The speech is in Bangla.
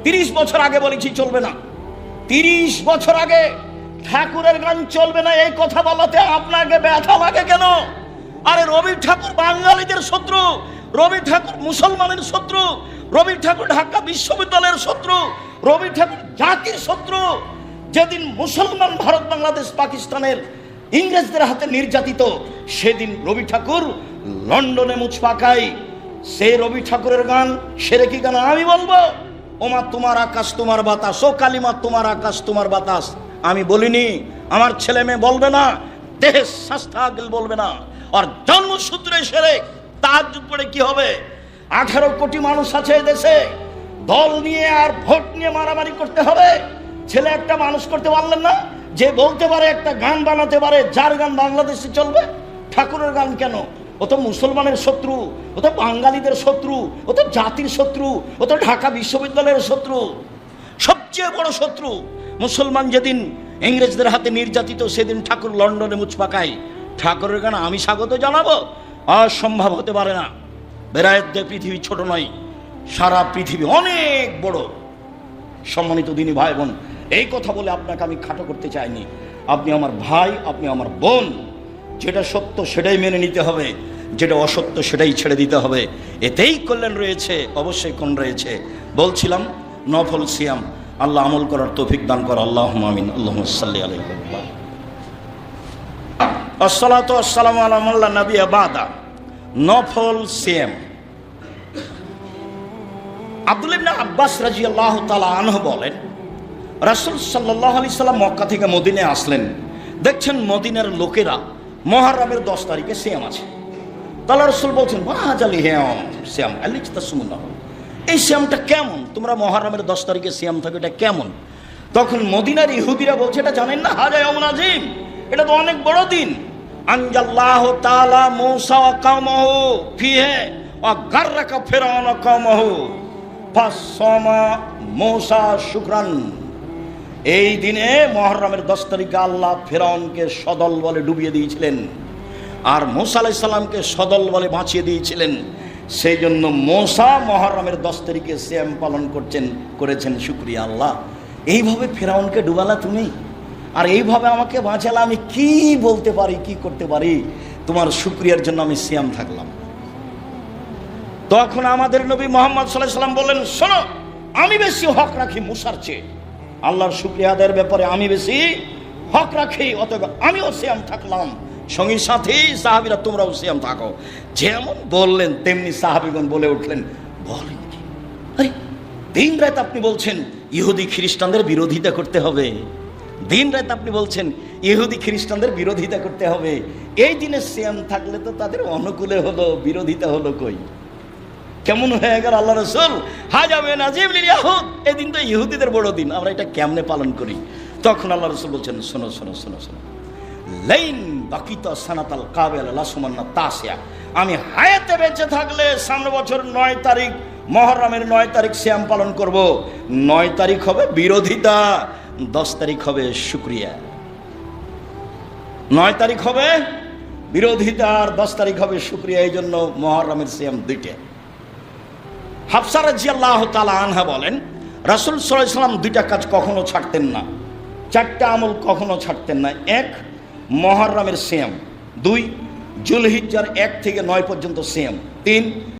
30 বছর আগে বলেছি চলবে না, 30 বছর আগে ঠাকুরের গান চলবে না, এই কথা বলাতে আপনাকে ব্যথা লাগে কেন? আরে রবি ঠাকুর বাঙালিদের শত্রু, রবি ঠাকুর মুসলমানের শত্রু, রবি ঠাকুর ঢাকা বিশ্ববিদ্যালয়ের শত্রু, রবি ঠাকুর জাতির শত্রু। যেদিন মুসলমান ভারত বাংলাদেশ পাকিস্তানের ইংরেজদের হাতে নির্যাতিত, সেদিন রবি ঠাকুর লন্ডনে মুছ পাকাই। সেই রবি ঠাকুরের গান সেরে কি গান আমি বলবো? ওমা তোমার আকাশ তোমার বাতাস, ও কালিমা তোমার আকাশ তোমার বাতাস আমি বলিনি, আমার ছেলে মেয়ে বলবে না, দেশ শাস্ত্রাগিল বলবে না। আর জন্মসূত্রে সেরে তাহাজ্জুদ পড়ে কি হবে? 18 কোটি মানুষ আছে দেশে, দল নিয়ে আর ভোট নিয়ে মারামারি করতে হবে। ছেলে একটা মানুষ করতে পারলেন না, যে বলতে পারে একটা গান বানাতে পারে, যার গান বাংলাদেশে চলবে। ঠাকুরের গান কেন? ও তো মুসলমানের শত্রু, ও তো বাঙালিদের শত্রু, ও তো জাতির শত্রু, ও তো ঢাকা বিশ্ববিদ্যালয়ের শত্রু, সবচেয়ে বড় শত্রু। মুসলমান যেদিন ইংরেজদের হাতে নির্যাতিত, সেদিন ঠাকুর লন্ডনে মুছ পাকায়। ঠাকুরের গান আমি স্বাগত জানাবো? অসম্ভব হতে পারে না। বেরায়েতদের পৃথিবী ছোট নয়, সারা পৃথিবী অনেক বড়। সম্মানিত দিনী ভাই বোন, এই কথা বলে আপনাকে আমি খাটো করতে চাইনি। আপনি আমার ভাই, আপনি আমার বোন। যেটা সত্য সেটাই মেনে নিতে হবে, যেটা অসত্য সেটাই ছেড়ে দিতে হবে। এতেই কল্যাণ রয়েছে, অবশ্যই কোন রয়েছে। বলছিলাম নফল সিয়াম, আল্লাহ আমল করার তৌফিক দান কর। আল্লাহুম্মা আমিন। আল্লাহুম্মা সাল্লি আলাইহি ওয়া সাল্লাম। আসসালাতু ওয়াসসালামু আলা মান লা নাবিয়্যা বাদা। নফল সিয়াম। আব্দুল্লাহ ইবনে আব্বাস রাদিয়াল্লাহু তাআলা আনহু বলেন, রাসূল সাল্লাল্লাহু আলাইহি সাল্লাম মক্কা থেকে মদিনায় আসলেন। দেখছেন মদিনার লোকেরা মুহররমের 10 তারিখে সিয়াম আছে। তাহলে রাসূল বলছেন, মাহাজালি হিয়াম সিয়াম আলিজতাসুমুল্লাহ, এই সিয়ামটা কেমন? তোমরা মুহররমের 10 তারিখে সিয়াম থাকো, এটা কেমন? তখন মদিনার ইহুদিরা বলছে, এটা জানেন না, হাজা ইয়াউমুন আযীম, এটা তো অনেক বড় দিন। আনজাল্লাহু তাআলা মূসা ওয়া কওমাহু ফিহি ওয়া গাররাকা ফিরআউন ওয়া কওমাহু ফাসামা মূসা শুকরান। এই দিনে মুহররমের 10 তারিখে আল্লাহ ফিরআউনকে সদল বলে ডুবিয়ে দিয়েছিলেন, আর মূসা আলাইহিস সালামকে সদল বলে বাঁচিয়ে দিয়েছিলেন। সেই জন্য মূসা মুহররমের 10 তারিখে সিয়াম পালন করেছেন। শুকরিয়া আল্লাহ, এইভাবে ফিরআউনকে ডুবালা তুমি, আর এইভাবে আমাকে বাঁচালা। আমি কি বলতে পারি, কি করতে পারি? তোমার শুকরিয়ার জন্য আমি সিয়াম থাকলাম। তখন আমাদের নবী মুহাম্মদ সাল্লাল্লাহু আলাইহি সাল্লাম বললেন, শোনো, আমি বেশি হক রাখি মূসার চেয়ে। আল্লাহর শুকরিয়া আদায়ের ব্যাপারে আমি বেশি হক রাখি, অতএব আমিও সিয়াম থাকলাম। সঙ্গী সাথী সাহাবীরা তোমরাও সিয়াম থাকো। যেমন বললেন তেমনি সাহাবীগণ বলে উঠলেন, বলেন কি? আরে দিন রাত আপনি বলছেন ইহুদি খ্রিস্টানদের বিরোধিতা করতে হবে, দিন রাত আপনি বলছেন ইহুদি খ্রিস্টানদের বিরোধিতা করতে হবে। এই দিনে সিয়াম থাকলে তো তাদের অনুকূলে হলো, বিরোধিতা হলো কই? কেমন হয়ে গেল আল্লাহ রাসূল? হাজা মিন আযীম লিল ইয়াহুদ, এই দিন তো ইহুদিদের বড় দিন, আমরা এটা কেমনে পালন করি? তখন আল্লাহ রাসূল বলছেন, শোনো শোনো শোনো শোনো, লাইন বাকিতা সানাতাল কাবিল লাসুমান্না তাসিয়া, আমি হায়াতে বেঁচে থাকলে সামনে বছর 9 তারিখ মুহররমের 9 তারিখ সিয়াম পালন করব। 9 তারিখ হবে বিরোধিতা, 10 তারিখ হবে শুকরিয়া। 9 তারিখ হবে বিরোধিতা আর 10 তারিখ হবে শুকরিয়া। এই জন্য মুহররমের সিয়াম দুইটা। হাফসা রাদিয়াল্লাহু তাআলা আনহা বলেন, রাসূল সাল্লাল্লাহু আলাইহি সাল্লাম দুইটা কাজ কখনো ছাড়তেন না, 4টা আমল কখনো ছাড়তেন না। 1 মুহররমের সিয়াম, 2 যুলহিজ্জার 1 থেকে 9 পর্যন্ত সিয়াম, 3